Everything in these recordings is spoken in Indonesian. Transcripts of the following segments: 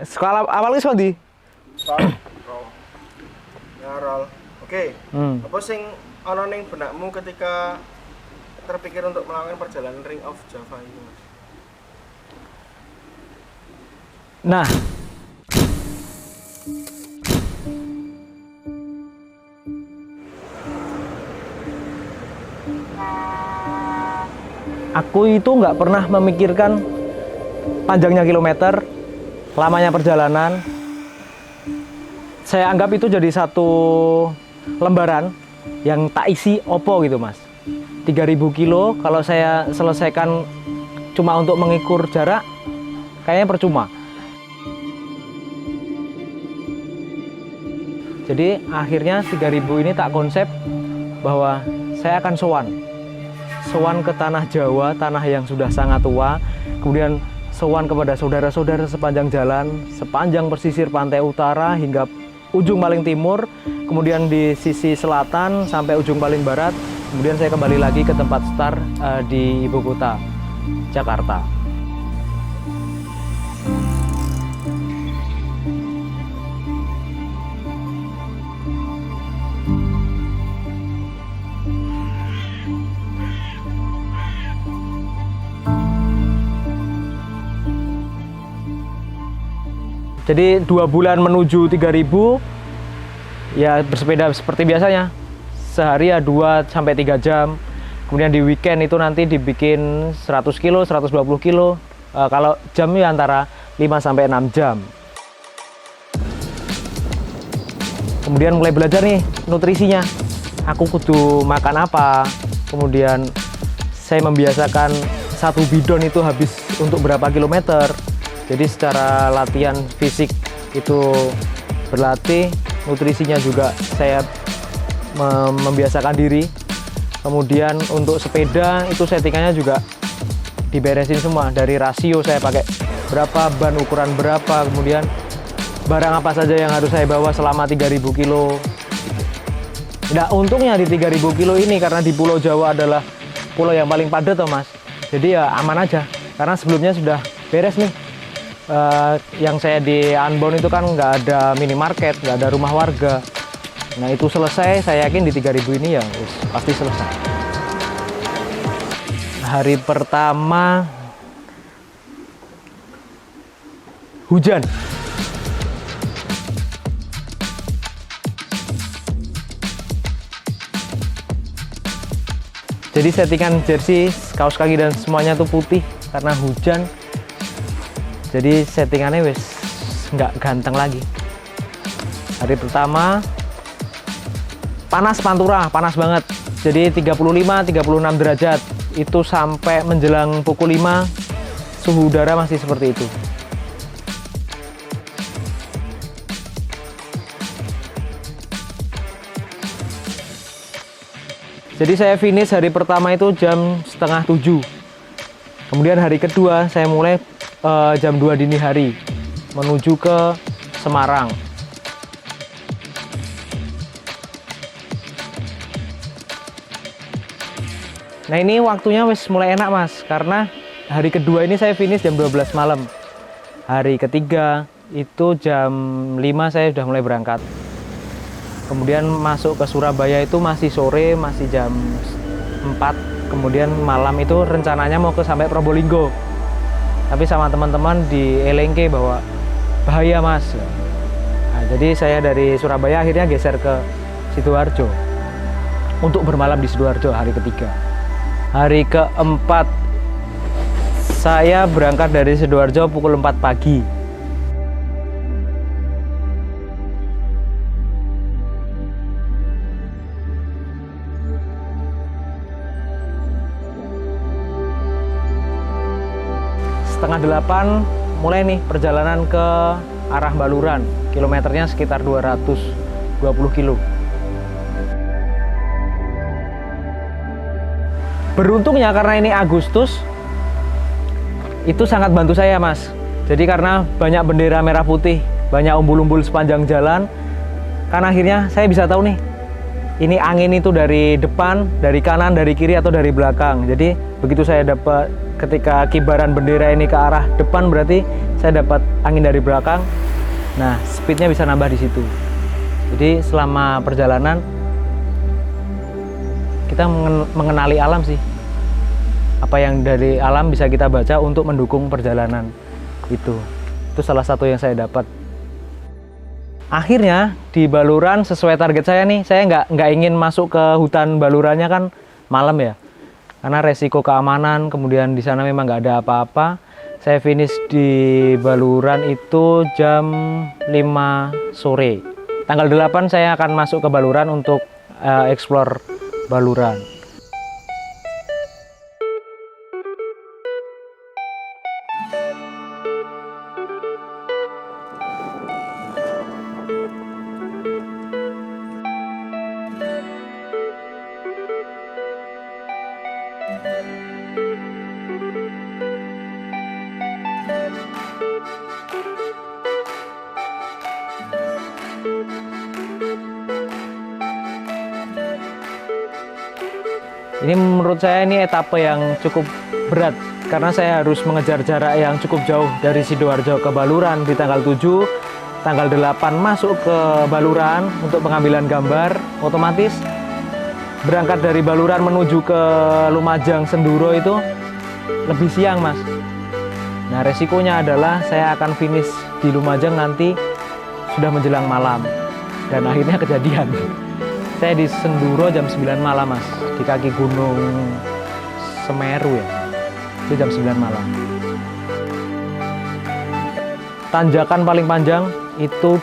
Sekolah awalnya sondi? Ngarol. Oke. Apa sing ana ning benakmu ketika terpikir untuk melakukan perjalanan Ring of Java ini, Mas? Nah, aku itu nggak pernah memikirkan panjangnya kilometer, lamanya perjalanan. Saya anggap itu jadi satu lembaran yang tak isi opo gitu, Mas. 3000 kilo kalau saya selesaikan cuma untuk mengukur jarak, kayaknya percuma. Jadi akhirnya 3000 ini tak konsep bahwa saya akan sowan ke tanah Jawa, tanah yang sudah sangat tua, kemudian sowan kepada saudara-saudara sepanjang jalan, sepanjang pesisir pantai utara hingga ujung paling timur, kemudian di sisi selatan sampai ujung paling barat, kemudian saya kembali lagi ke tempat start di ibu kota, Jakarta. Jadi 2 bulan menuju 3000 ya bersepeda seperti biasanya. Sehari ya 2-3 jam. Kemudian di weekend itu nanti dibikin 100 kilo, 120 kilo. Kalau jam ya antara 5-6 jam. Kemudian mulai belajar nih nutrisinya. Aku kudu makan apa. Kemudian saya membiasakan satu bidon itu habis untuk berapa kilometer. Jadi secara latihan fisik itu berlatih, nutrisinya juga saya membiasakan diri. Kemudian untuk sepeda itu settingannya juga diberesin semua. Dari rasio saya pakai berapa, ban ukuran berapa, kemudian barang apa saja yang harus saya bawa selama 3000 kilo. Nah untungnya di 3000 kilo ini karena di Pulau Jawa adalah pulau yang paling padat toh Mas. Jadi ya aman aja, karena sebelumnya sudah beres nih. Yang saya di Unbound itu kan nggak ada minimarket, nggak ada rumah warga. Nah itu selesai, saya yakin di 3000 ini ya pasti selesai. Hari pertama hujan. Jadi settingan jersey, kaos kaki dan semuanya tuh putih karena hujan. Jadi settingannya wes nggak ganteng lagi. Hari pertama panas Pantura, panas banget. Jadi 35-36 derajat. Itu sampai menjelang pukul 5 suhu udara masih seperti itu. Jadi saya finish hari pertama itu jam 6:30. Kemudian hari kedua saya mulai jam 2 dini hari menuju ke Semarang. Nah ini waktunya wis mulai enak Mas, karena hari kedua ini saya finish jam 12 malam. Hari ketiga itu jam 5 saya sudah mulai berangkat. Kemudian masuk ke Surabaya itu masih sore, masih jam 4. Kemudian malam itu rencananya mau sampai Probolinggo. Tapi sama teman-teman di Elengke bahwa bahaya Mas. Nah, jadi saya dari Surabaya akhirnya geser ke Sidoarjo untuk bermalam di Sidoarjo hari ketiga. Hari keempat saya berangkat dari Sidoarjo pukul 4 pagi. Setengah 8 mulai nih perjalanan ke arah Baluran, kilometernya sekitar 220 kilo. Beruntungnya karena ini Agustus, itu sangat bantu saya Mas. Jadi karena banyak bendera merah putih, banyak umbul-umbul sepanjang jalan, kan akhirnya saya bisa tahu nih ini angin itu dari depan, dari kanan, dari kiri atau dari belakang. Jadi begitu saya dapat ketika kibaran bendera ini ke arah depan berarti saya dapat angin dari belakang. Nah, speednya bisa nambah di situ. Jadi selama perjalanan kita mengenali alam sih. Apa yang dari alam bisa kita baca untuk mendukung perjalanan itu. Itu salah satu yang saya dapat. Akhirnya di Baluran sesuai target saya nih, saya nggak ingin masuk ke hutan Balurannya kan malam ya, karena resiko keamanan. Kemudian di sana memang nggak ada apa-apa. Saya finish di Baluran itu jam 5 sore. Tanggal 8 saya akan masuk ke Baluran untuk explore Baluran. Ini menurut saya ini etape yang cukup berat karena saya harus mengejar jarak yang cukup jauh dari Sidoarjo ke Baluran di tanggal 7, tanggal 8 masuk ke Baluran untuk pengambilan gambar. Otomatis berangkat dari Baluran menuju ke Lumajang Senduro itu lebih siang, Mas. Nah, resikonya adalah saya akan finish di Lumajang nanti sudah menjelang malam. Dan akhirnya kejadian. Saya di Senduro jam 9 malam, Mas, di kaki Gunung Semeru ya. Itu jam 9 malam. Tanjakan paling panjang itu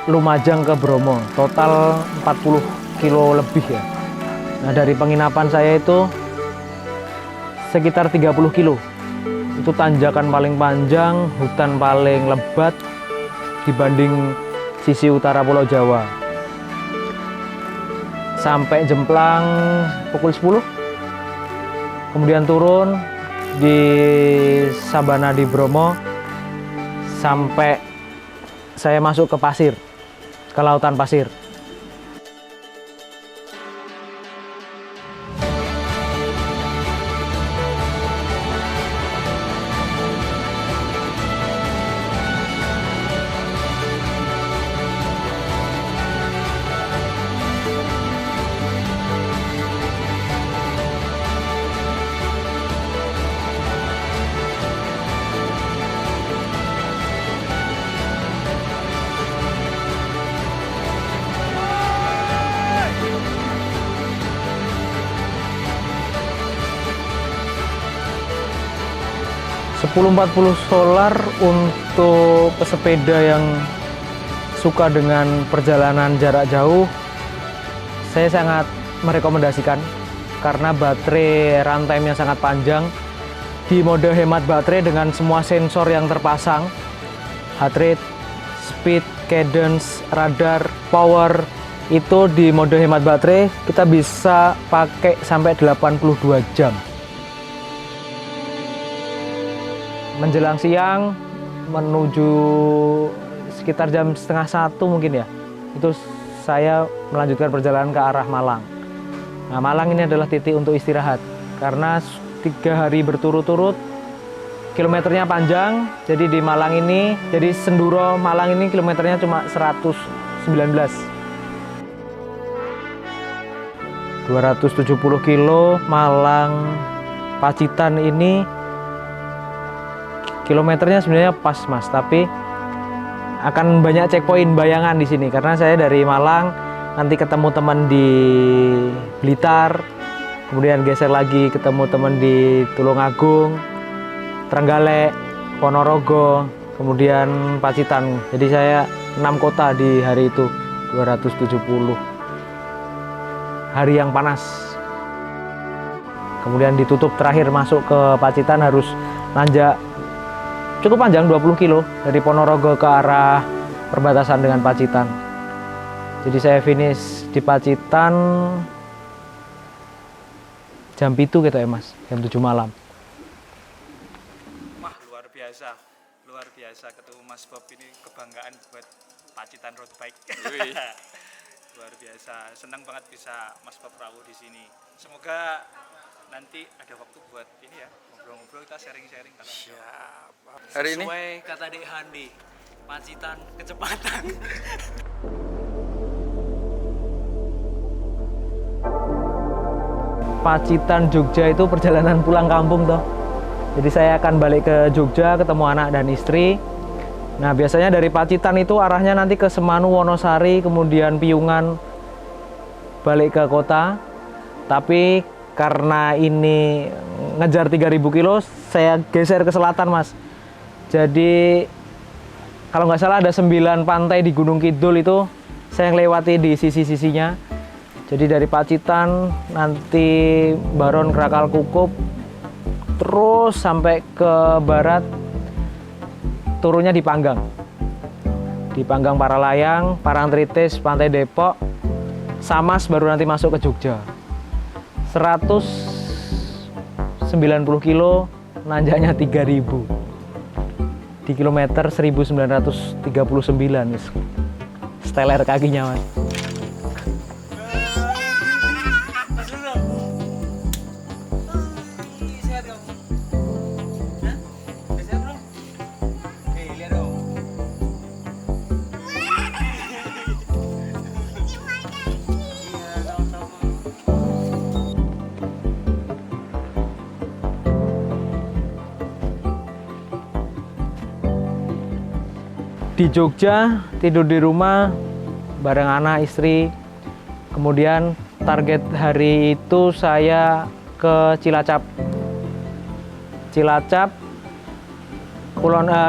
Lumajang ke Bromo, total 40 kilo lebih ya. Nah, dari penginapan saya itu sekitar 30 kilo. Itu tanjakan paling panjang, hutan paling lebat dibanding sisi utara Pulau Jawa. Sampai Jemplang pukul 10, kemudian turun di Sabana di Bromo sampai saya masuk ke pasir, ke lautan pasir. Sepuluh 40 solar untuk pesepeda yang suka dengan perjalanan jarak jauh, saya sangat merekomendasikan karena baterai runtime-nya sangat panjang. Di mode hemat baterai dengan semua sensor yang terpasang, heart rate, speed, cadence, radar, power, itu di mode hemat baterai kita bisa pakai sampai 82 jam. Menjelang siang menuju sekitar jam setengah 1 mungkin ya, itu saya melanjutkan perjalanan ke arah Malang. Nah, Malang ini adalah titik untuk istirahat karena 3 hari berturut-turut kilometernya panjang. Jadi di Malang ini, jadi Senduro Malang ini kilometernya cuma 119. 270 kilo. Malang Pacitan ini kilometernya sebenarnya pas, Mas, tapi akan banyak checkpoint bayangan di sini karena saya dari Malang nanti ketemu teman di Blitar, kemudian geser lagi ketemu teman di Tulungagung, Trenggalek, Ponorogo, kemudian Pacitan. Jadi saya 6 kota di hari itu, 270 hari yang panas. Kemudian ditutup terakhir masuk ke Pacitan harus nanjak cukup panjang 20 kilo dari Ponorogo ke arah perbatasan dengan Pacitan. Jadi saya finish di Pacitan jam 7 gitu ya, Mas, jam 7 malam. Wah, luar biasa ketemu Mas Bob ini, kebanggaan buat Pacitan Road Bike. luar biasa. Senang banget bisa Mas Prawo di sini. Semoga nanti ada waktu buat ini ya, ngobrol-ngobrol, kita sharing-sharing. Siap. Hari ini Sesuai kata Dek Handi, Pacitan kecepatan. Pacitan Jogja itu perjalanan pulang kampung toh. Jadi saya akan balik ke Jogja ketemu anak dan istri. Nah biasanya dari Pacitan itu arahnya nanti ke Semanu, Wonosari, kemudian Piungan, balik ke kota. Tapi karena ini ngejar 3000 kilo, saya geser ke selatan mas. Jadi kalau nggak salah ada 9 pantai di Gunung Kidul itu saya lewati di sisi-sisinya. Jadi dari Pacitan, nanti Baron, Krakal, Kukup, terus sampai ke barat, turunnya di Panggang. Di Panggang Paralayang, Parangtritis, Pantai Depok, Samas baru nanti masuk ke Jogja. 190 kilo, nanjaknya 3000. Di kilometer 1939, steler kakinya mas. Di Jogja, tidur di rumah bareng anak istri. Kemudian target hari itu saya ke Cilacap.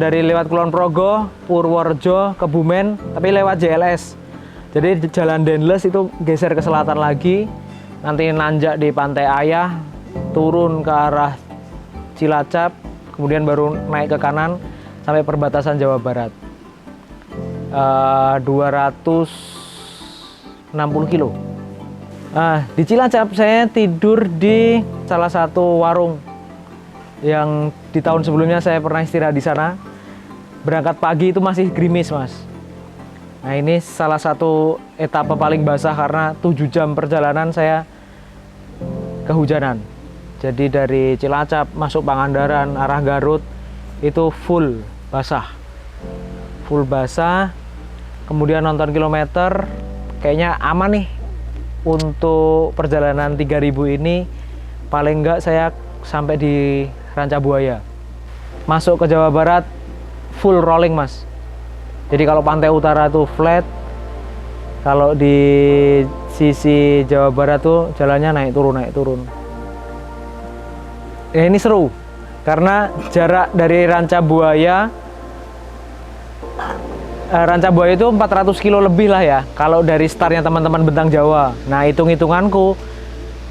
Dari lewat Kulon Progo, Purworejo, Kebumen, tapi lewat JLS. Jadi jalan Dendles itu geser ke selatan lagi, nanti nanjak di Pantai Ayah, turun ke arah Cilacap, kemudian baru naik ke kanan sampai perbatasan Jawa Barat. 260 kilo. Di Cilacap saya tidur di salah satu warung yang di tahun sebelumnya saya pernah istirahat di sana. Berangkat pagi itu masih gerimis mas. Nah ini salah satu etapa paling basah karena 7 jam perjalanan saya kehujanan. Jadi dari Cilacap masuk Pangandaran arah Garut itu full basah. Kemudian nonton kilometer, kayaknya aman nih untuk perjalanan 3000 ini. Paling enggak saya sampai di Rancabuaya. Masuk ke Jawa Barat full rolling mas. Jadi kalau pantai utara tuh flat, kalau di sisi Jawa Barat tuh jalannya naik turun. Ini seru karena jarak dari Rancabuaya itu 400 kilo lebih lah ya kalau dari startnya teman-teman Bentang Jawa. Nah hitung-hitunganku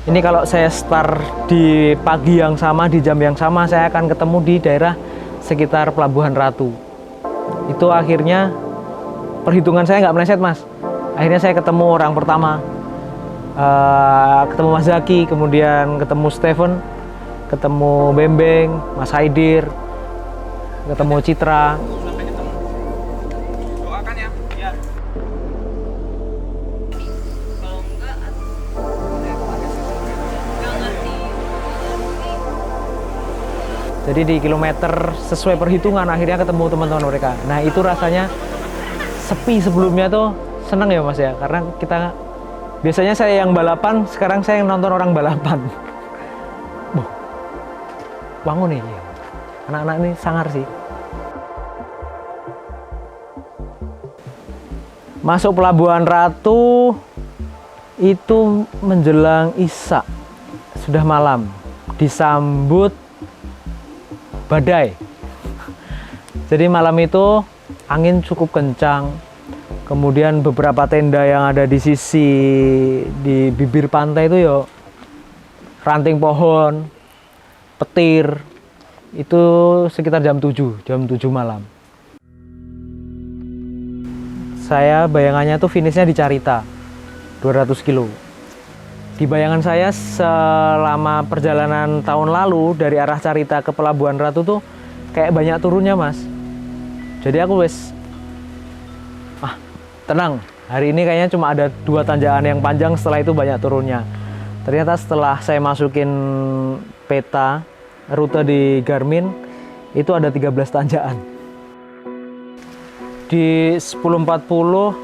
ini kalau saya start di pagi yang sama, di jam yang sama, saya akan ketemu di daerah sekitar Pelabuhan Ratu. Itu akhirnya perhitungan saya nggak meleset mas. Akhirnya saya ketemu orang pertama, ketemu Mas Zaki, kemudian ketemu Steven, ketemu Bembeng, Mas Haidir, ketemu Citra. Jadi di kilometer sesuai perhitungan akhirnya ketemu teman-teman mereka. Nah itu rasanya sepi. Sebelumnya tuh seneng ya mas ya, karena kita biasanya saya yang balapan, sekarang saya yang nonton orang balapan. Bangun nih, anak-anak ini sangar sih. Masuk Pelabuhan Ratu itu menjelang Isya, sudah malam, disambut badai. Jadi malam itu angin cukup kencang. Kemudian beberapa tenda yang ada di bibir pantai itu ya ranting pohon, petir. Itu sekitar jam 7 malam. Saya bayangannya tuh finishnya di Carita, 200 kilo. Di bayangan saya selama perjalanan tahun lalu dari arah Carita ke Pelabuhan Ratu tuh kayak banyak turunnya mas. Jadi aku tenang, Hari ini kayaknya cuma ada 2 tanjakan yang panjang, setelah itu banyak turunnya. Ternyata setelah saya masukin peta rute di Garmin, itu ada 13 tanjakan. Di 1040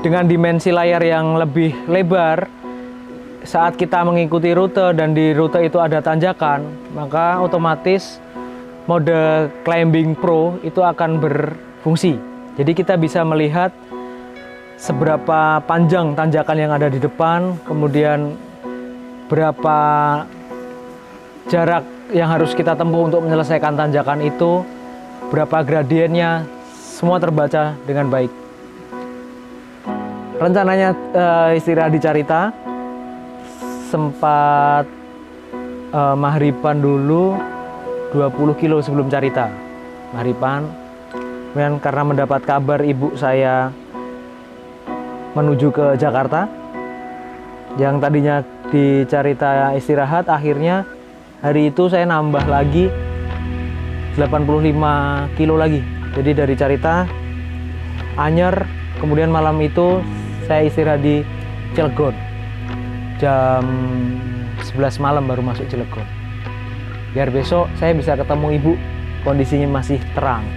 dengan dimensi layar yang lebih lebar, saat kita mengikuti rute dan di rute itu ada tanjakan, maka otomatis mode Climbing Pro itu akan berfungsi. Jadi kita bisa melihat seberapa panjang tanjakan yang ada di depan, kemudian berapa jarak yang harus kita tempuh untuk menyelesaikan tanjakan itu, berapa gradiennya, semua terbaca dengan baik. Rencananya istirahat di Carita, sempat maghriban dulu 20 kilo sebelum Carita. Maghriban, kemudian karena mendapat kabar ibu saya menuju ke Jakarta, yang tadinya di Carita istirahat, akhirnya hari itu saya nambah lagi 85 kilo lagi. Jadi dari Carita, Anyer, kemudian malam itu saya istirahat di Cilegon. Jam 11 malam baru masuk Cilegon. Biar besok saya bisa ketemu ibu, kondisinya masih terang.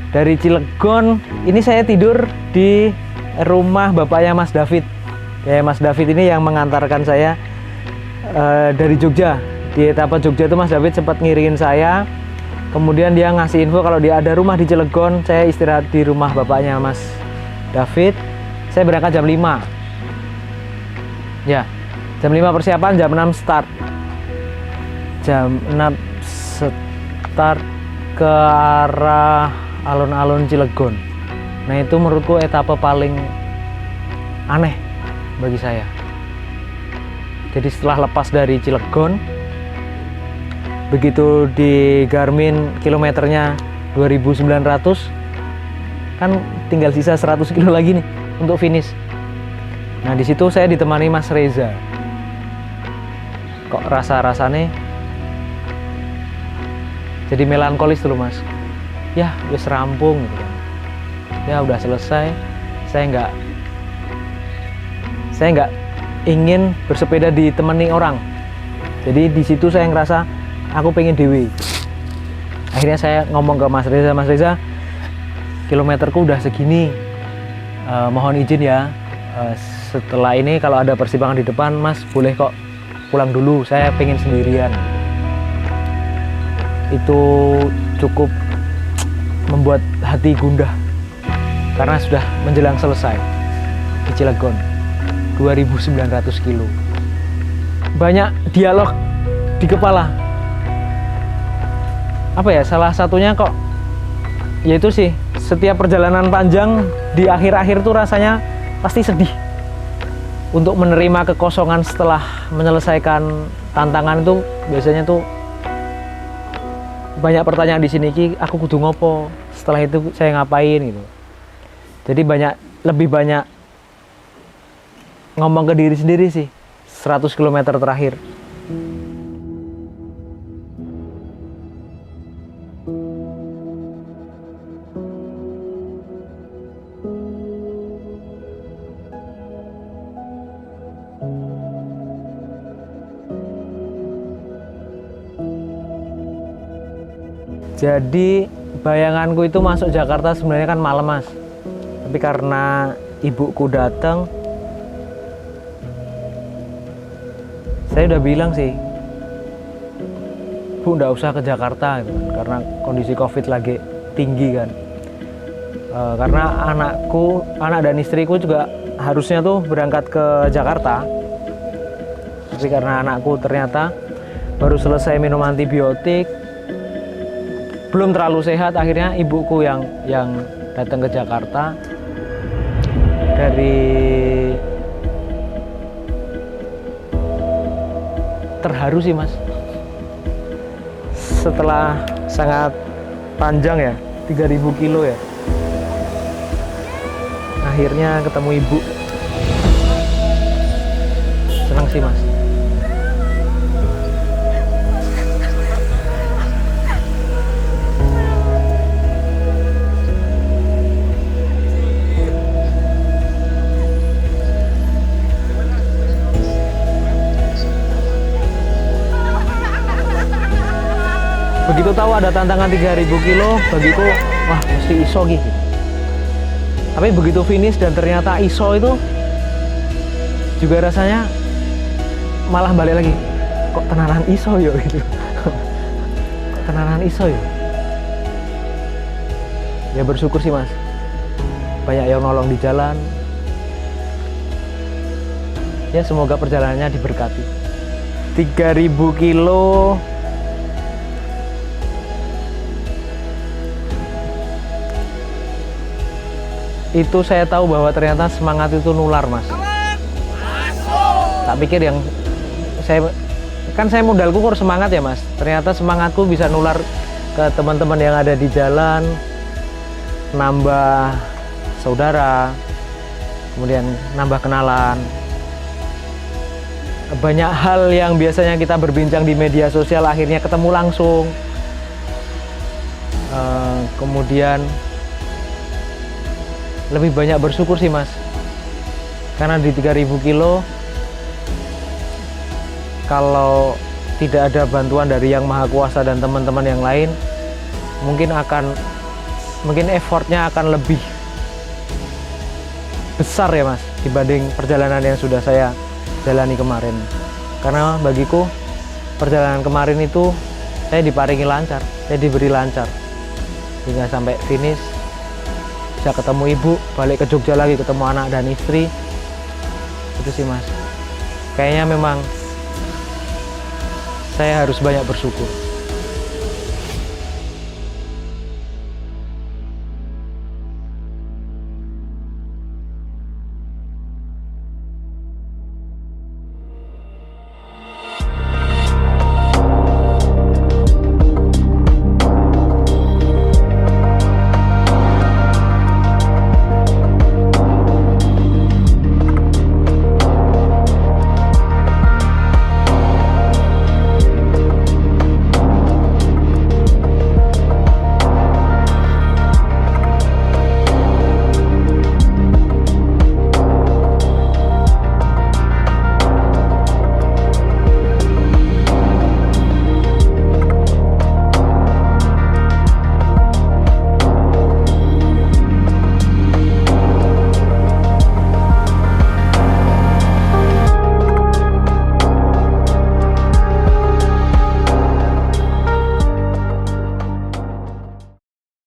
Dari Cilegon, ini saya tidur di rumah bapaknya Mas David. Ya, Mas David ini yang mengantarkan saya dari Jogja. Di etapa Jogja itu Mas David sempat ngiringin saya. Kemudian dia ngasih info kalau dia ada rumah di Cilegon. Saya istirahat di rumah bapaknya Mas David. Saya berangkat jam 5. Ya, jam 5 persiapan, jam 6 start. Jam 6 start ke arah alun-alun Cilegon. Nah, itu menurutku etapa paling aneh bagi saya. Jadi setelah lepas dari Cilegon, begitu di Garmin kilometernya 2.900, kan tinggal sisa 100 kilo lagi nih untuk finish. Nah, di situ saya ditemani Mas Reza. Kok rasa-rasanya jadi melankolis dulu, Mas. Ya, wis rampung gitu kan. Ya udah selesai. Saya nggak ingin bersepeda ditemani orang. Jadi di situ saya ngerasa aku pengen dewe. Akhirnya saya ngomong ke Mas Reza, kilometerku udah segini, mohon izin ya, setelah ini kalau ada persimpangan di depan, Mas boleh kok pulang dulu, saya pengen sendirian. Itu cukup membuat hati gundah karena sudah menjelang selesai di Cilegon, 2.900 kilo. Banyak dialog di kepala. Apa ya, salah satunya kok yaitu sih, setiap perjalanan panjang di akhir-akhir tuh rasanya pasti sedih untuk menerima kekosongan setelah menyelesaikan tantangan. Itu biasanya tuh banyak pertanyaan di sini, ki aku kudu ngopo, setelah itu saya ngapain gitu. Jadi lebih banyak ngomong ke diri sendiri sih 100 km terakhir. Jadi bayanganku itu masuk Jakarta sebenarnya kan malam, Mas. Tapi karena ibuku datang, saya udah bilang sih, Bu, nggak usah ke Jakarta gitu, karena kondisi COVID lagi tinggi kan. Karena anak dan istriku juga harusnya tuh berangkat ke Jakarta, tapi karena anakku ternyata baru selesai minum antibiotik, belum terlalu sehat, akhirnya ibuku yang datang ke Jakarta. Dari terharu sih, Mas, setelah sangat panjang ya, 3.000 kilo ya, akhirnya ketemu ibu. Senang sih, Mas. begitu tahu ada tantangan 3.000 kilo, bagiku wah mesti iso gitu. Tapi begitu finish dan ternyata iso itu juga rasanya malah balik lagi, kok tenanan iso yo gitu. Kok tenanan iso yo. Ya bersyukur sih Mas, banyak yang nolong di jalan. Ya semoga perjalanannya diberkati. 3.000 kilo itu saya tahu bahwa ternyata semangat itu nular Mas. Tak pikir yang saya modalku kur semangat ya Mas. Ternyata semangatku bisa nular ke teman-teman yang ada di jalan, nambah saudara, kemudian nambah kenalan. Banyak hal yang biasanya kita berbincang di media sosial akhirnya ketemu langsung. Kemudian lebih banyak bersyukur sih Mas, karena di 3.000 kilo kalau tidak ada bantuan dari Yang Maha Kuasa dan teman-teman yang lain, mungkin effortnya akan lebih besar ya Mas dibanding perjalanan yang sudah saya jalani kemarin. Karena bagiku perjalanan kemarin itu saya diparingi lancar, saya diberi lancar hingga sampai finish, bisa ketemu ibu, balik ke Jogja lagi ketemu anak dan istri. Itu sih Mas, kayaknya memang saya harus banyak bersyukur.